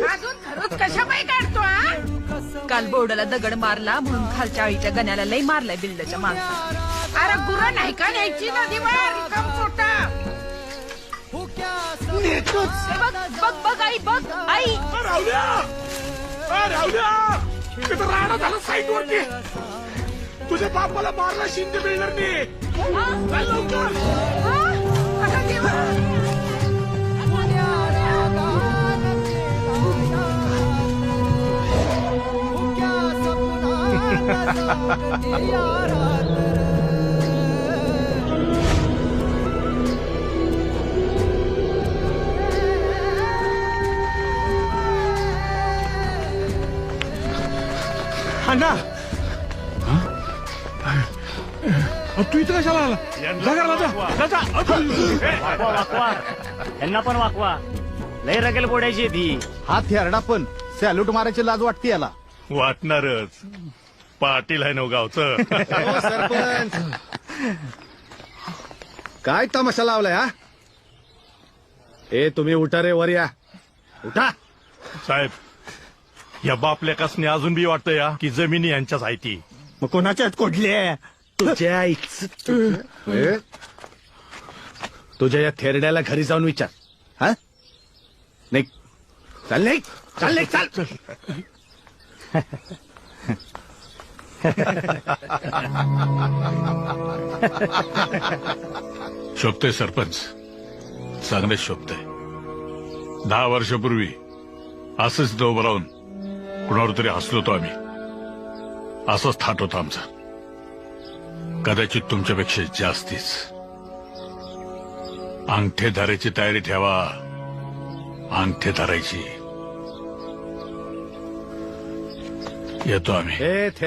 अजून खरंच कशा पायी काढतो हा? काल बोर्डाला दगड मारला म्हणून खालच्या आळीच्या गण्याला लई मारलाय बिल्डच्या माणसाने. अरे गुरं नाही का न्यायची नदीवर रिकाम पोटा. बघ बघ आई बघ आई राणा झालं साईट वरती. तुझ्या बापाला मारला शिंदे बिल्डरने. चल लवकर. अरे देवा. अण्णा तू इथं कशाला आला? यांना पण वाकवा. लय रगेल बोडायची ती. हात थेरडा पण सॅल्यूट मारायची लाज वाटते याला. वाटणारच. पाटील आहे नव गावचं. सरपंच काय तमाशा लावलाय हा? ए तुम्ही उठा रे वर या. उठा. साहेब या बापलेकासने अजून बी वाटतं या की जमिनी यांच्याच आहे ती. मग कोणाच्यात कोडले? तुझ्या तुझ्या या थेरड्याला घरी जाऊन विचार. हा नाही चाल नाही चाल नाही चाल. शोभते सरपंच. चांगलेच शोभते. 10 वर्षापूर्वी असंच इथं उभं राहून कुणावर तरी हसलो होतो आम्ही. असंच थाट होता आमचा. कदाचित तुमच्यापेक्षा जास्तीच. अंगठे धरायची तयारी ठेवा. अंगठे धरायची. येतो आम्ही.